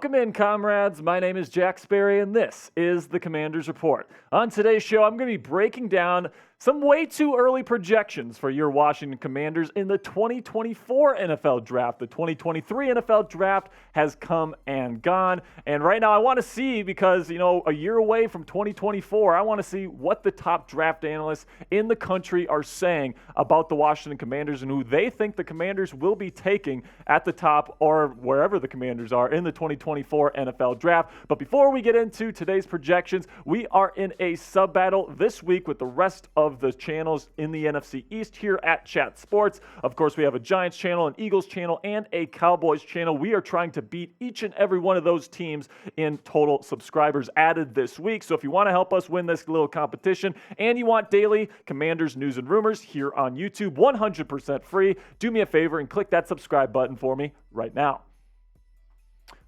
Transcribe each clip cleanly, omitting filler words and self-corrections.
Welcome in, comrades. My name is Jack Sperry, and this is the Commanders Report. On today's show, I'm going to be breaking down some way too early projections for your Washington Commanders in the 2024 NFL Draft. The 2023 NFL Draft has come and gone, and right now I want to see, because, a year away from 2024, I want to see what the top draft analysts in the country are saying about the Washington Commanders and who they think the Commanders will be taking at the top or wherever the Commanders are in the 2024 NFL Draft. But before we get into today's projections, we are in a sub-battle this week with the rest of the channels in the NFC East here at Chat Sports. Of course, we have a Giants channel, an Eagles channel, and a Cowboys channel. We are trying to beat each and every one of those teams in total subscribers added this week. So if you want to help us win this little competition and you want daily Commanders news and rumors here on YouTube, 100% free, do me a favor and click that subscribe button for me right now.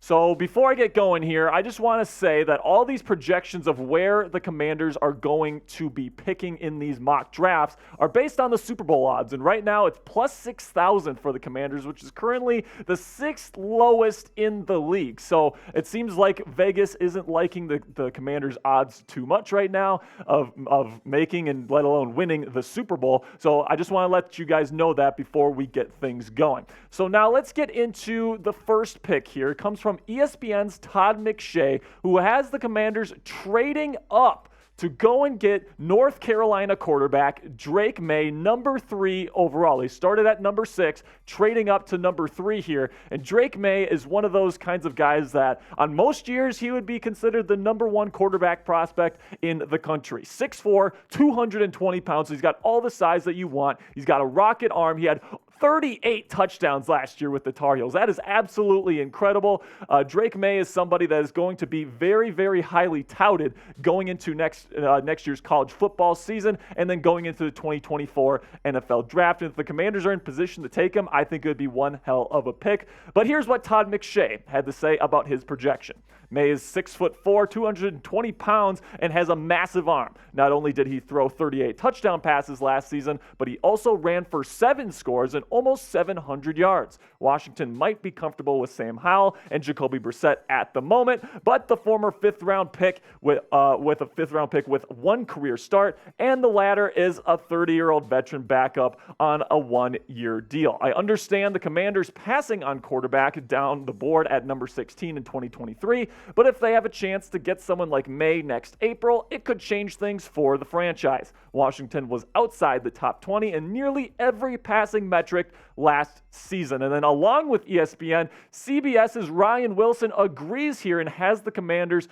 So before I get going here, I just want to say that all these projections of where the Commanders are going to be picking in these mock drafts are based on the Super Bowl odds. And right now it's plus 6,000 for the Commanders, which is currently the sixth lowest in the league. So it seems like Vegas isn't liking the Commanders' odds too much right now of making and let alone winning the Super Bowl. So I just want to let you guys know that before we get things going. So now let's get into the first pick here. It comes from ESPN's Todd McShay, who has the Commanders trading up to go and get North Carolina quarterback Drake Maye, number 3 overall. He started at number 6, trading up to number 3 here. And Drake Maye is one of those kinds of guys that on most years he would be considered the number 1 quarterback prospect in the country. 6'4", 220 pounds. So he's got all the size that you want. He's got a rocket arm. He had 38 touchdowns last year with the Tar Heels. That is absolutely incredible. Drake Maye is somebody that is going to be very, very highly touted going into next year's college football season and then going into the 2024 NFL Draft. And if the Commanders are in position to take him, I think it would be one hell of a pick. But here's what Todd McShay had to say about his projection. Maye is 6'4", 220 pounds, and has a massive arm. Not only did he throw 38 touchdown passes last season, but he also ran for 7 scores and almost 700 yards. Washington might be comfortable with Sam Howell and Jacoby Brissett at the moment, but the former 5th-round pick with a 5th-round pick with 1 career start, and the latter is a 30-year-old veteran backup on a 1-year deal. I understand the Commanders passing on quarterback down the board at number 16 in 2023, but if they have a chance to get someone like Maye next April, it could change things for the franchise. Washington was outside the top 20 in nearly every passing metric last season. And then along with ESPN, CBS's Ryan Wilson agrees here and has the Commanders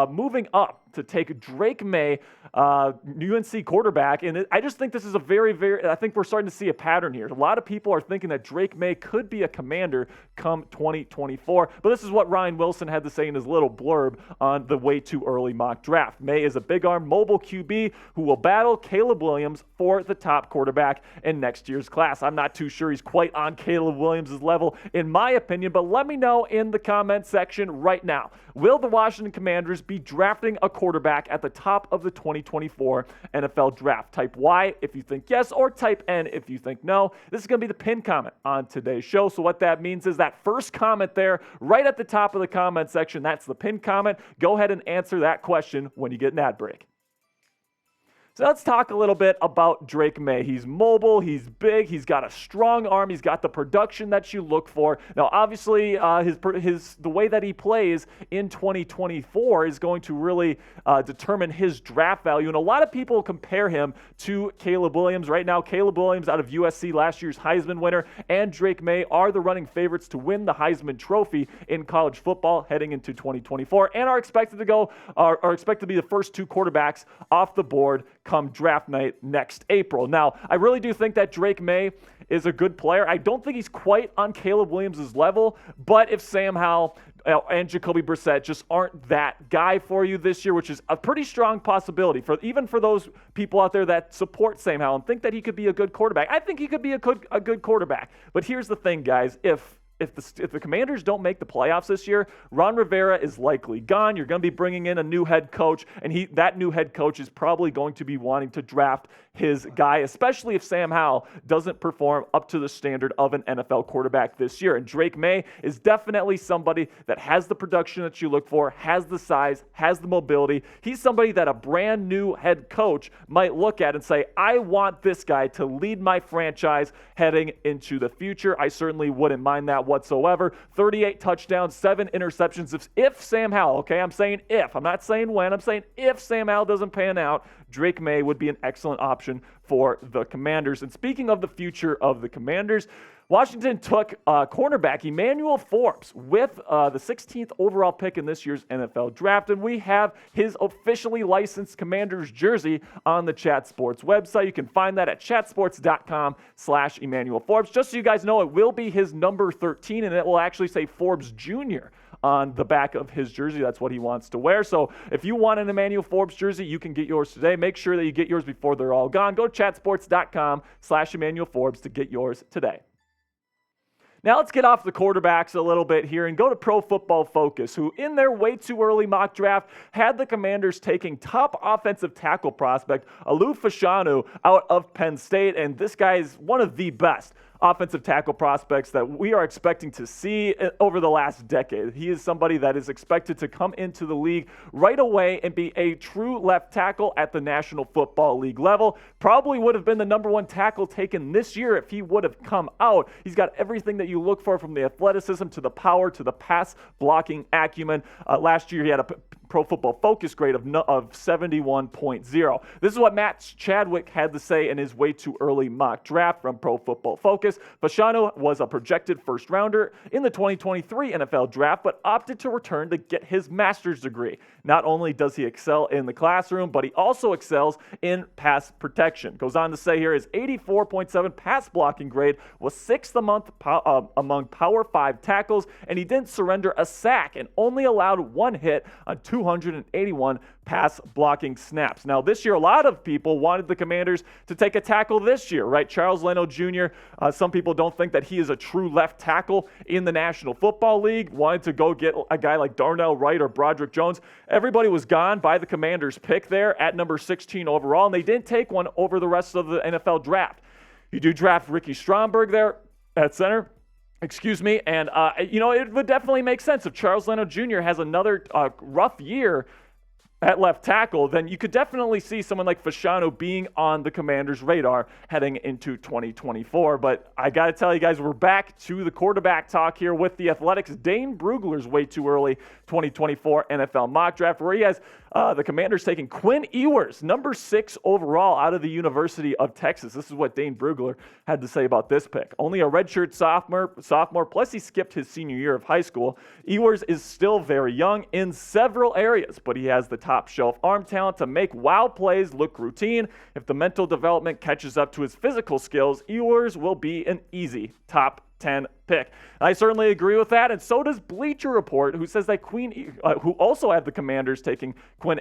moving up to take Drake Maye, UNC quarterback. And I just think this is I think we're starting to see a pattern here. A lot of people are thinking that Drake Maye could be a Commander come 2024. But this is what Ryan Wilson had to say in his little blurb on the way too early mock draft. Maye is a big arm mobile QB who will battle Caleb Williams for the top quarterback in next year's class. I'm not too sure he's quite on Caleb Williams' level in my opinion, but let me know in the comment section right now. Will the Washington Commanders be drafting a quarterback at the top of the 2024 NFL Draft? Type Y if you think yes, or type N if you think no. This is going to be the pinned comment on today's show. So what that means is that first comment there, right at the top of the comment section, that's the pinned comment. Go ahead and answer that question when you get an ad break. So let's talk a little bit about Drake Maye. He's mobile, he's big, he's got a strong arm, he's got the production that you look for. Now, obviously, the way that he plays in 2024 is going to really determine his draft value. And a lot of people compare him to Caleb Williams. Right now, Caleb Williams out of USC, last year's Heisman winner, and Drake Maye are the running favorites to win the Heisman Trophy in college football heading into 2024, and are expected to be the first 2 quarterbacks off the board come draft night next April. Now, I really do think that Drake Maye is a good player. I don't think he's quite on Caleb Williams' level, but if Sam Howell and Jacoby Brissett just aren't that guy for you this year, which is a pretty strong possibility even for those people out there that support Sam Howell and think that he could be a good quarterback. I think he could be a good quarterback. But here's the thing, guys. If the Commanders don't make the playoffs this year, Ron Rivera is likely gone. You're going to be bringing in a new head coach, and that new head coach is probably going to be wanting to draft his guy, especially if Sam Howell doesn't perform up to the standard of an NFL quarterback this year. And Drake Maye is definitely somebody that has the production that you look for, has the size, has the mobility. He's somebody that a brand new head coach might look at and say, I want this guy to lead my franchise heading into the future. I certainly wouldn't mind that whatsoever. 38 touchdowns, 7 interceptions. If Sam Howell, okay, I'm saying if, I'm not saying when, I'm saying if Sam Howell doesn't pan out, Drake Maye would be an excellent option for the Commanders. And speaking of the future of the Commanders, Washington took cornerback Emmanuel Forbes with the 16th overall pick in this year's NFL draft, and we have his officially licensed Commanders jersey on the Chat Sports website. You can find that at chatsports.com/Emmanuel Forbes. Just so you guys know, it will be his number 13, and it will actually say Forbes Jr. on the back of his jersey. That's what he wants to wear. So if you want an Emmanuel Forbes jersey, you can get yours today. Make sure that you get yours before they're all gone. Go to chatsports.com/Emmanuel Forbes to get yours today. Now let's get off the quarterbacks a little bit here and go to Pro Football Focus, who in their way too early mock draft had the Commanders taking top offensive tackle prospect Alu Fashanu out of Penn State, and this guy is one of the best offensive tackle prospects that we are expecting to see over the last decade. He is somebody that is expected to come into the league right away and be a true left tackle at the National Football League level. Probably would have been the number 1 tackle taken this year if he would have come out. He's got everything that you look for, from the athleticism to the power to the pass blocking acumen. Last year he had a Pro Football Focus grade of 71.0. This is what Matt Chadwick had to say in his way too early mock draft from Pro Football Focus. Fashanu was a projected first rounder in the 2023 NFL draft, but opted to return to get his master's degree. Not only does he excel in the classroom, but he also excels in pass protection. Goes on to say here his 84.7 pass blocking grade was 6th among Power 5 tackles, and he didn't surrender a sack and only allowed 1 hit on 281 pass blocking snaps. Now, this year, a lot of people wanted the Commanders to take a tackle this year, right? Charles Leno Jr., some people don't think that he is a true left tackle in the National Football League, wanted to go get a guy like Darnell Wright or Broderick Jones. Everybody was gone by the Commanders' pick there at number 16 overall, and they didn't take one over the rest of the NFL draft. You do draft Ricky Stromberg there at center. And, it would definitely make sense if Charles Leno Jr. has another rough year at left tackle, then you could definitely see someone like Fashanu being on the Commanders' radar heading into 2024. But I got to tell you guys, we're back to the quarterback talk here with the Athletics' Dane Brugler's way too early 2024 NFL mock draft, where he has the Commanders taking Quinn Ewers, number 6 overall out of the University of Texas. This is what Dane Brugler had to say about this pick. Only a redshirt sophomore, plus he skipped his senior year of high school. Ewers is still very young in several areas, but he has the top shelf arm talent to make wild plays look routine. If the mental development catches up to his physical skills, Ewers will be an easy top 10 pick. I certainly agree with that, and so does Bleacher Report, who says that who also have the Commanders taking Quinn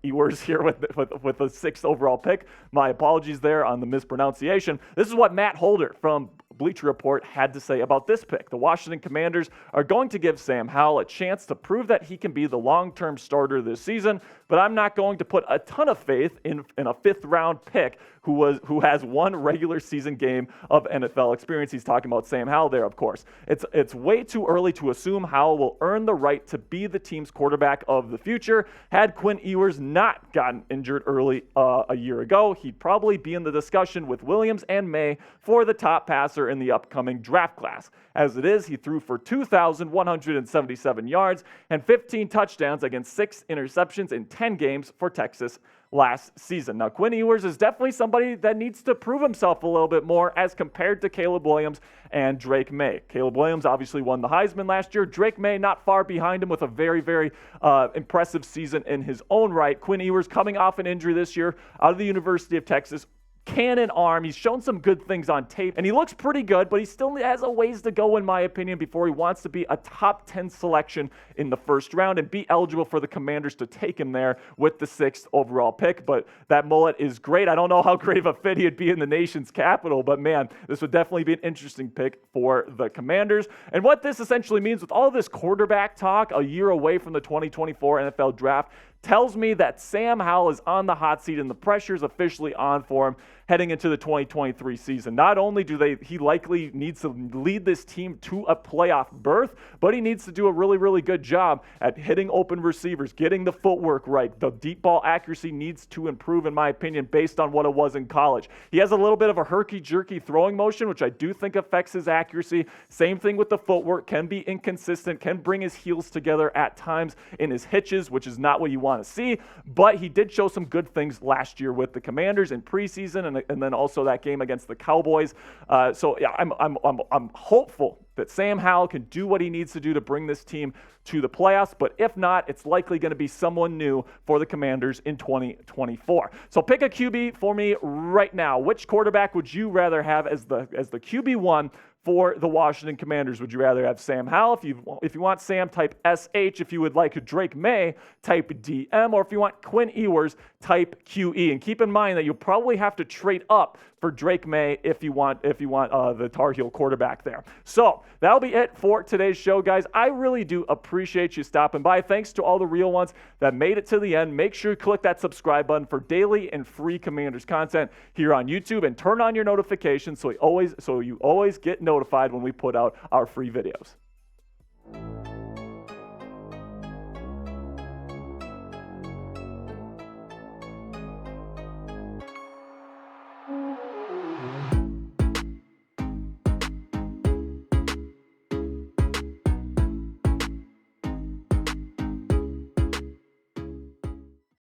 Ewers here with the 6th overall pick. My apologies there on the mispronunciation. This is what Matt Holder from Bleacher Report had to say about this pick. The Washington Commanders are going to give Sam Howell a chance to prove that he can be the long-term starter this season, but I'm not going to put a ton of faith in a 5th-round pick who has 1 regular season game of NFL experience. He's talking about Sam Howell there, of course. It's way too early to assume Howell will earn the right to be the team's quarterback of the future. Had Quinn Ewers not gotten injured early a year ago, he'd probably be in the discussion with Williams and May for the top passer in the upcoming draft class. As it is, he threw for 2,177 yards and 15 touchdowns against 6 interceptions in 10 games for Texas last season. Now, Quinn Ewers is definitely somebody that needs to prove himself a little bit more as compared to Caleb Williams and Drake Maye. Caleb Williams obviously won the Heisman last year. Drake Maye not far behind him with a very, very impressive season in his own right. Quinn Ewers coming off an injury this year out of the University of Texas. Cannon arm. He's shown some good things on tape, and he looks pretty good, but he still has a ways to go, in my opinion, before he wants to be a top 10 selection in the 1st round and be eligible for the Commanders to take him there with the 6th overall pick. But that mullet is great. I don't know how great of a fit he'd be in the nation's capital, but man, this would definitely be an interesting pick for the Commanders. And what this essentially means with all of this quarterback talk a year away from the 2024 NFL draft, tells me that Sam Howell is on the hot seat and the pressure is officially on for him heading into the 2023 season. Not only he likely needs to lead this team to a playoff berth, but he needs to do a really, really good job at hitting open receivers, getting the footwork right. The deep ball accuracy needs to improve, in my opinion, based on what it was in college. He has a little bit of a herky-jerky throwing motion, which I do think affects his accuracy. Same thing with the footwork, can be inconsistent, can bring his heels together at times in his hitches, which is not what you want to see, but he did show some good things last year with the Commanders in preseason and then also that game against the Cowboys. So yeah, I'm hopeful that Sam Howell can do what he needs to do to bring this team to the playoffs, but if not, it's likely going to be someone new for the Commanders in 2024. So pick a QB for me right now. Which quarterback would you rather have as the QB1 for the Washington Commanders? Would you rather have Sam Howell? If you want Sam, type SH. If you would like Drake Maye, type DM. Or if you want Quinn Ewers, type QE. And keep in mind that you'll probably have to trade up for Drake Maye if you want the Tar Heel quarterback there. So that'll be it for today's show, guys. I really do appreciate you stopping by. Thanks to all the real ones that made it to the end. Make sure you click that subscribe button for daily and free Commanders content here on YouTube, and turn on your notifications so you always get notified when we put out our free videos.